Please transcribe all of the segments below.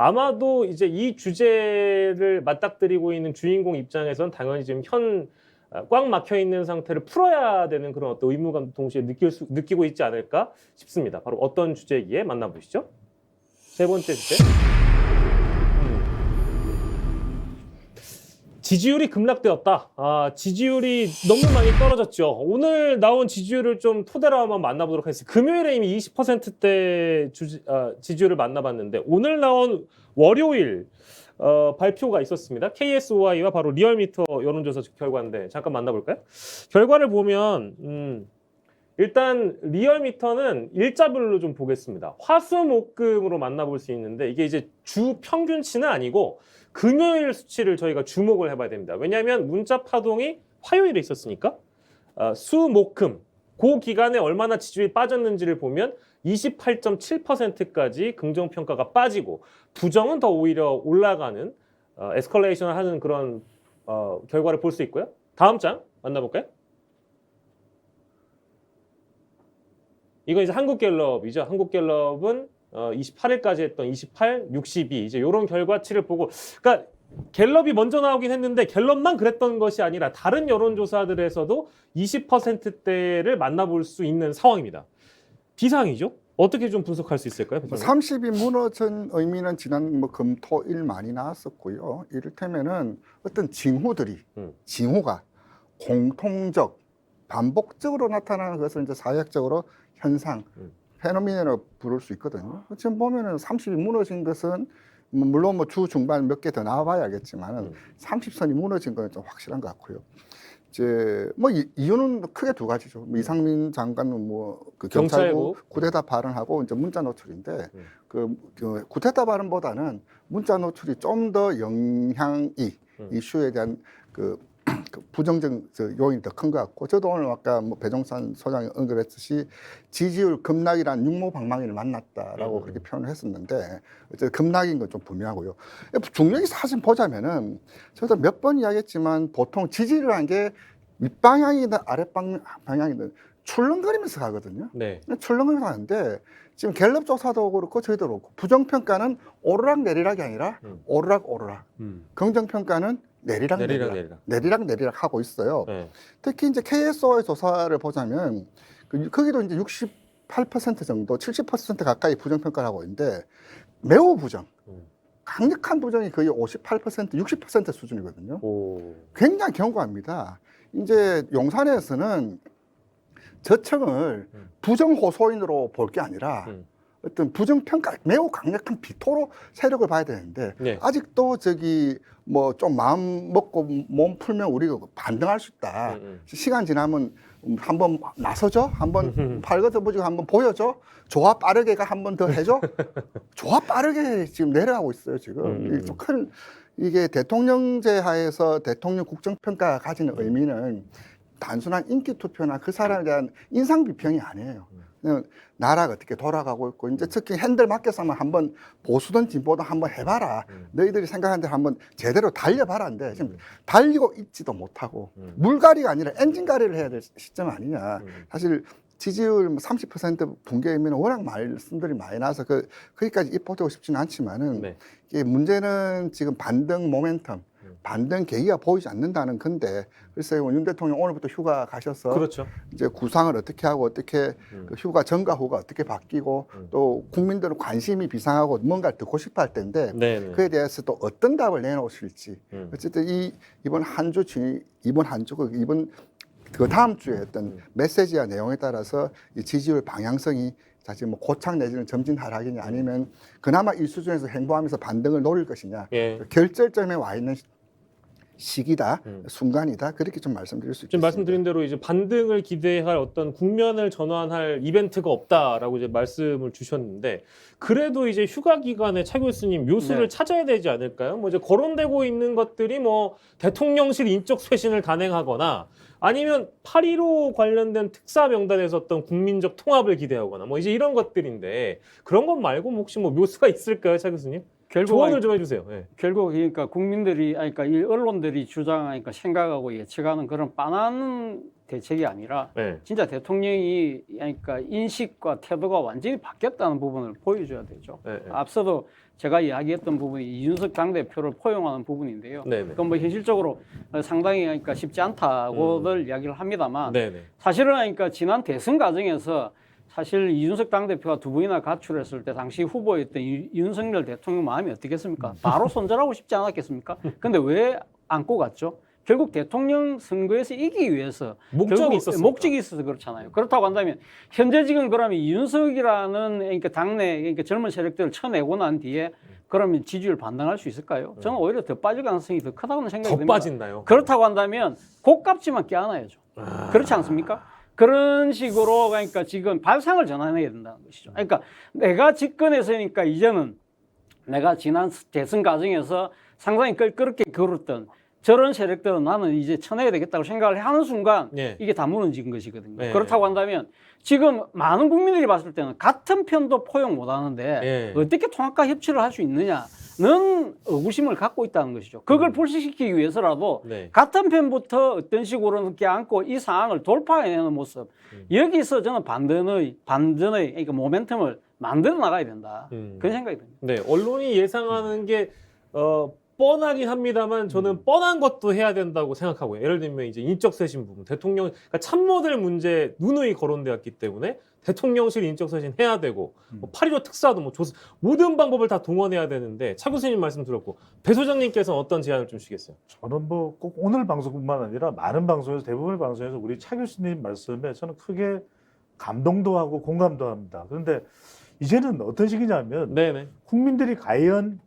아마도 이제 이 주제를 맞닥뜨리고 있는 주인공 입장에선 당연히 지금 꽉 막혀 있는 상태를 풀어야 되는 그런 어떤 의무감도 동시에 느끼고 있지 않을까 싶습니다. 바로 어떤 주제이기에 만나보시죠. 세 번째 주제. 지지율이 급락되었다. 지지율이 너무 많이 떨어졌죠. 오늘 나온 지지율을 좀 토대로 한번 만나보도록 하겠습니다. 금요일에 이미 20%대 지지율을 만나봤는데 오늘 나온 월요일 발표가 있었습니다. KSOI와 바로 리얼미터 여론조사 결과인데 잠깐 만나볼까요? 결과를 보면 일단 리얼미터는 일자별로 좀 보겠습니다. 화수목금으로 만나볼 수 있는데 이게 이제 주 평균치는 아니고 금요일 수치를 저희가 주목을 해봐야 됩니다. 왜냐하면 문자 파동이 화요일에 있었으니까 수목금 그 기간에 얼마나 지지율이 빠졌는지를 보면 28.7%까지 긍정평가가 빠지고 부정은 더 오히려 올라가는 에스컬레이션을 하는 그런 결과를 볼 수 있고요. 다음 장 만나볼까요? 이건 이제 한국갤럽이죠. 한국갤럽은 28일까지 했던 28, 62 이제 이런 결과치를 보고, 그러니까 갤럽이 먼저 나오긴 했는데 갤럽만 그랬던 것이 아니라 다른 여론조사들에서도 20%대를 만나볼 수 있는 상황입니다. 비상이죠? 어떻게 좀 분석할 수 있을까요? 30이 무너진 의미는 지난 금, 토, 일 많이 나왔었고요. 이를테면은 어떤 징후가 공통적, 반복적으로 나타나는 것을 이제 사회학적으로 현상, 페노미네로 부를 수 있거든요. 지금 보면은 30이 무너진 것은 물론 뭐 주 중반 몇 개 더 나와봐야겠지만은 30선이 무너진 건 좀 확실한 것 같고요. 이제 뭐 이유는 크게 두 가지죠. 이상민 장관은 뭐 그 경찰국 쿠데타 발언하고 이제 문자 노출인데 그 쿠데타 발언보다는 문자 노출이 좀 더 영향이 이슈에 대한 그 부정적 요인이 더 큰 것 같고, 저도 오늘 아까 뭐 배종찬 소장이 언급했듯이 지지율 급락이란 육모방망이를 만났다라고 그렇게 표현을 했었는데 급락인 건 좀 분명하고요. 중요히 사실 보자면은 저도 몇 번 이야기했지만 보통 지지율이라는 게 윗방향이든 아랫방향이든 출렁거리면서 가거든요. 네. 출렁거리면서 가는데 지금 갤럽 조사도 그렇고 저희도 그렇고 부정평가는 오르락 내리락이 아니라 오르락. 긍정평가는 내리락 하고 있어요. 네. 특히 이제 KSOI 조사를 보자면 거기도 이제 68% 정도, 70% 가까이 부정평가를 하고 있는데 매우 부정, 강력한 부정이 거의 58%, 60% 수준이거든요. 오. 굉장히 견고합니다. 이제 용산에서는 저층을 부정 호소인으로 볼 게 아니라 어떤 부정평가, 매우 강력한 비토로 세력을 봐야 되는데 네. 아직도 뭐 좀 마음 먹고 몸 풀면 우리가 반등할 수 있다. 시간 지나면 한번 나서죠. 한번 팔걷어보지고 한번 보여줘. 조합 빠르게가 한번 더 해줘. 조합 빠르게 지금 내려가고 있어요. 지금 이게 대통령제 하에서 대통령 국정평가가 가지는 의미는 단순한 인기 투표나 그 사람에 대한 인상 비평이 아니에요. 나라가 어떻게 돌아가고 있고, 이제 특히 핸들 맡겨서만 한번 보수든 진보든 한번 해봐라. 너희들이 생각하는 대로 한번 제대로 달려봐라는데 지금 달리고 있지도 못하고 물갈이가 아니라 엔진갈이를 해야 될 시점 아니냐. 사실 지지율 30% 붕괴이면 워낙 말씀들이 많이 나와서 거기까지 입보되고 싶지는 않지만은 네. 이게 문제는 지금 반등 모멘텀, 반등 계기가 보이지 않는다는 건데, 글쎄요, 윤 대통령 오늘부터 휴가 가셔서 그렇죠. 이제 구상을 어떻게 하고 어떻게 그 휴가 전과 후가 어떻게 바뀌고 또 국민들은 관심이 비상하고 뭔가를 듣고 싶어 할 텐데 네네. 그에 대해서 또 어떤 답을 내놓으실지 어쨌든 이번 그 다음 주에 어떤 메시지와 내용에 따라서 이 지지율 방향성이 사실 뭐 고착 내지는 점진 하락이냐 아니면 그나마 이 수준에서 행보하면서 반등을 노릴 것이냐 결절점에 와 있는 시기다, 순간이다, 그렇게 좀 말씀드릴 수 있겠습니다. 지금 말씀드린 대로 이제 반등을 기대할 어떤 국면을 전환할 이벤트가 없다라고 이제 말씀을 주셨는데, 그래도 이제 휴가 기간에 차 교수님 묘수를 찾아야 되지 않을까요? 뭐 이제 거론되고 있는 것들이 뭐 대통령실 인적 쇄신을 단행하거나 아니면 8.15 관련된 특사 명단에서 어떤 국민적 통합을 기대하거나 뭐 이제 이런 것들인데, 그런 것 말고 혹시 뭐 묘수가 있을까요, 차 교수님? 조언을 좀 해주세요. 네. 결국 그러니까 국민들이, 그러니까 이 언론들이 주장하니까 생각하고 예측하는 그런 빤한 대책이 아니라 진짜 대통령이 그러니까 인식과 태도가 완전히 바뀌었다는 부분을 보여줘야 되죠. 앞서도 제가 이야기했던 부분이 이준석 당대표를 포용하는 부분인데요. 네네. 그건 뭐 현실적으로 상당히 그러니까 쉽지 않다고들 이야기를 합니다만 네네. 사실은 그러니까 지난 대선 과정에서 사실 이준석 당대표가 두 번이나 가출했을 때 당시 후보였던 윤석열 대통령 마음이 어떻겠습니까? 바로 손절하고 싶지 않았겠습니까? 근데 왜 안고 갔죠? 결국 대통령 선거에서 이기기 위해서 목적이 있었습니까? 목적이 있어서 그렇잖아요. 그렇다고 한다면 현재 지금 그러면 이준석이라는 그러니까 당내 그러니까 젊은 세력들을 쳐내고 난 뒤에 그러면 지지율 반등할 수 있을까요? 저는 오히려 더 빠질 가능성이 더 크다고 생각이 더 듭니다. 빠진다요? 그렇다고 한다면 고값지만 껴안아야죠. 그렇지 않습니까? 그런 식으로 그러니까 지금 발상을 전환해야 된다는 것이죠. 그러니까 내가 집권했으니까 이제는 내가 지난 대선 과정에서 상당히 껄끄럽게 걸었던 저런 세력들은 나는 이제 쳐내야 되겠다고 생각을 하는 순간 예. 이게 다 무너진 것이거든요. 예. 그렇다고 한다면 지금 많은 국민들이 봤을 때는 같은 편도 포용 못 하는데 예. 어떻게 통합과 협치를 할 수 있느냐는 의구심을 갖고 있다는 것이죠. 그걸 불식시키기 위해서라도 네. 같은 편부터 어떤 식으로 껴안고 이 상황을 돌파해내는 모습 여기서 저는 반전의 그러니까 모멘텀을 만들어 나가야 된다. 그런 생각이 듭니다. 네, 언론이 예상하는 게 뻔하긴 합니다만 저는 뻔한 것도 해야 된다고 생각하고요. 예를 들면 이제 인적 쇄신 부분, 대통령 그러니까 참모들 문제 누누이 거론되었기 때문에 대통령실 인적 쇄신 해야 되고 뭐 8.15 특사도 뭐 조사 모든 방법을 다 동원해야 되는데 차 교수님 말씀 들었고 배 소장님께서는 어떤 제안을 좀 주시겠어요? 저는 뭐 꼭 오늘 방송뿐만 아니라 많은 방송에서 대부분의 방송에서 우리 차 교수님 말씀에 저는 크게 감동도 하고 공감도 합니다. 그런데 이제는 어떤 식이냐면 네네. 국민들이 과연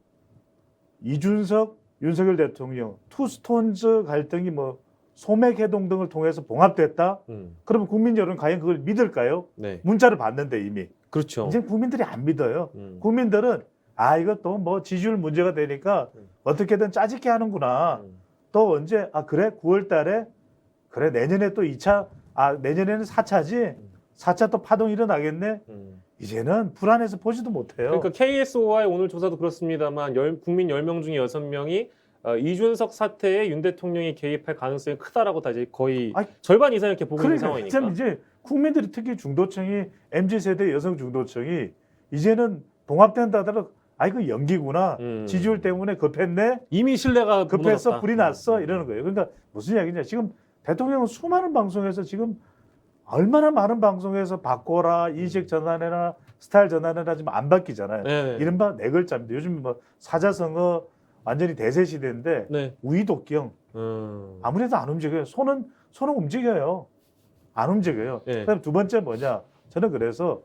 이준석, 윤석열 대통령, 투스톤즈 갈등이 뭐 소맥 해동 등을 통해서 봉합됐다? 그러면 국민 여러분 과연 그걸 믿을까요? 네. 문자를 봤는데 이미. 그렇죠. 이제 국민들이 안 믿어요. 국민들은 아 이것도 뭐 지지율 문제가 되니까 어떻게든 짜집게 하는구나. 또 언제 아 그래 9월 달에 그래 내년에 또 2차 아 내년에는 4차지 4차 또 파동 일어나겠네. 이제는 불안해서 보지도 못해요. 그러니까 KSOI 오늘 조사도 그렇습니다만 국민 10명 중에 6명이 이준석 사태에 윤 대통령이 개입할 가능성이 크다라고 다 이제 거의 절반 이상 이렇게 보고 있는 상황이니까. 참 이제 국민들이 특히 중도층이 MZ세대 여성 중도층이 이제는 봉합된다 하더라도 아 이거 연기구나. 지지율 때문에 급했네. 이미 신뢰가 급해서 무너졌다. 불이 났어 이러는 거예요. 그러니까 무슨 이야기냐. 지금 대통령은 수많은 방송에서 지금 얼마나 많은 방송에서 바꿔라, 인식 전환해라, 스타일 전환해라 지금 안 바뀌잖아요. 네네. 이른바 네 글자입니다. 요즘 뭐 사자성어 완전히 대세 시대인데 네. 우이독경 아무래도 안 움직여요. 손은 움직여요. 안 움직여요. 네. 그다음 두 번째 뭐냐? 저는 그래서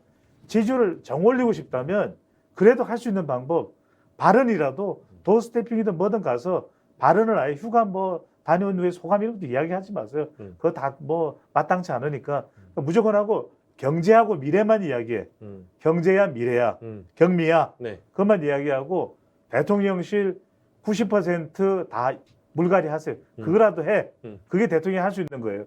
지지율을 정올리고 싶다면 그래도 할 수 있는 방법 발언이라도 도스태핑이든 뭐든 가서 발언을 아예 휴가 뭐 다녀온 후에 소감 이런 것도 이야기하지 마세요. 그거 다 뭐 마땅치 않으니까 무조건 하고 경제하고 미래만 이야기해. 경제야 미래야 경미야 네. 그것만 이야기하고 대통령실 90% 다 물갈이 하세요. 그거라도 해. 그게 대통령이 할 수 있는 거예요.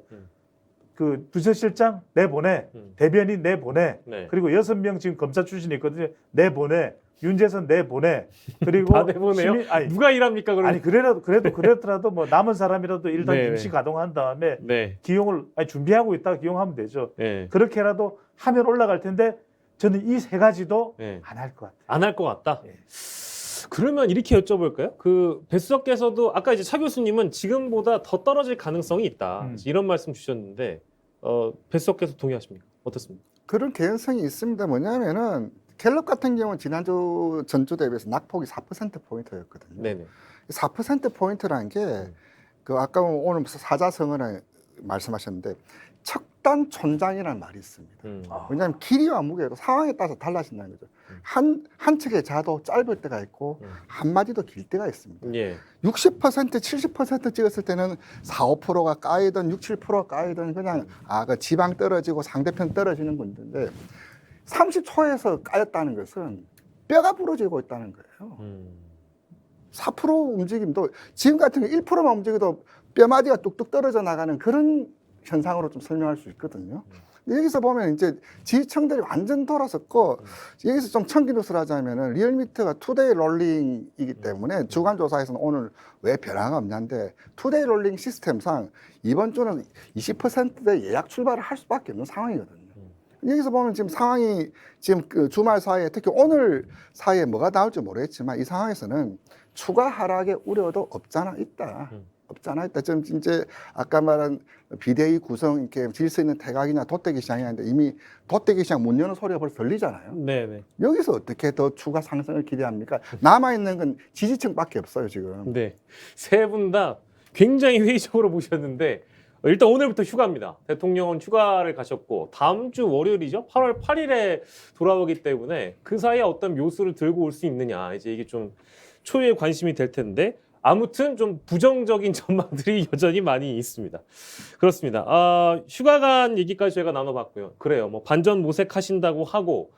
그 부처실장 내보내. 대변인 내보내. 네. 그리고 6명 지금 검사 출신이 있거든요. 내보내. 윤재선 내보내. 그리고 다 내보내요? 누가 일합니까 그러면? 아니 그래더라도 뭐 남은 사람이라도 일단 네, 임시 네. 가동한 다음에 네. 기용을 준비하고 있다가 기용하면 되죠. 네. 그렇게라도 하면 올라갈 텐데 저는 이 세 가지도 네. 안 할 것 같아요. 안 할 것 같다. 네. 그러면 이렇게 여쭤볼까요? 그 배수석께서도 아까 이제 차 교수님은 지금보다 더 떨어질 가능성이 있다 이런 말씀 주셨는데 배수석께서 동의하십니까? 어떻습니까? 그런 개연성이 있습니다. 뭐냐면은 갤럽 같은 경우는 지난주 전주 대비해서 낙폭이 4%포인트였거든요. 네네. 4%포인트라는 게 그 아까 오늘 무슨 사자성어를 말씀하셨는데 척단 촌장이라는 말이 있습니다. 왜냐하면 길이와 무게도 상황에 따라서 달라진다는 거죠. 한 척의 자도 짧을 때가 있고 한 마디도 길 때가 있습니다. 예. 60%, 70% 찍었을 때는 4, 5%가 까이든 6, 7%가 까이든 그냥 그 지방 떨어지고 상대편 떨어지는 건데 30초에서 까였다는 것은 뼈가 부러지고 있다는 거예요. 4% 움직임도 지금 같은 경우 1%만 움직여도 뼈마디가 뚝뚝 떨어져 나가는 그런 현상으로 좀 설명할 수 있거든요. 여기서 보면 이제 지지층들이 완전 돌아섰고 여기서 좀 청기누스를 하자면은 리얼미터가 투데이 롤링이기 때문에 주간 조사에서는 오늘 왜 변화가 없냐인데 투데이 롤링 시스템상 이번 주는 20%대 예약 출발을 할 수밖에 없는 상황이거든요. 여기서 보면 지금 상황이 지금 그 주말 사이에 특히 오늘 사이에 뭐가 나올지 모르겠지만 이 상황에서는 추가 하락의 우려도 없잖아 있다. 없잖아 있다. 좀 이제 아까 말한 비대위 구성 이렇게 질서 있는 태각이나 돗대기 시장이었는데 이미 돗대기 시장 문 여는 소리가 벌써 들리잖아요. 네네. 여기서 어떻게 더 추가 상승을 기대합니까? 남아 있는 건 지지층밖에 없어요 지금. 네. 세 분 다 굉장히 회의적으로 보셨는데 일단 오늘부터 휴가입니다. 대통령은 휴가를 가셨고 다음 주 월요일이죠. 8월 8일에 돌아오기 때문에 그 사이에 어떤 묘수를 들고 올 수 있느냐 이제 이게 좀 초유의 관심이 될 텐데 아무튼 좀 부정적인 전망들이 여전히 많이 있습니다. 그렇습니다. 휴가 간 얘기까지 저희가 나눠봤고요. 그래요. 뭐 반전 모색하신다고 하고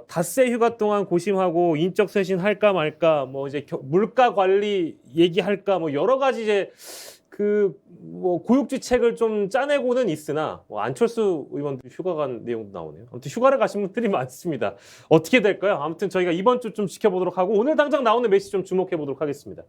닷새 휴가 동안 고심하고 인적 쇄신 할까 말까 뭐 이제 물가 관리 얘기할까 뭐 여러 가지 이제 그 뭐 고육지책을 좀 짜내고는 있으나 뭐 안철수 의원들 휴가 간 내용도 나오네요. 아무튼 휴가를 가신 분들이 많습니다. 어떻게 될까요? 아무튼 저희가 이번 주 좀 지켜보도록 하고 오늘 당장 나오는 메시지 좀 주목해 보도록 하겠습니다.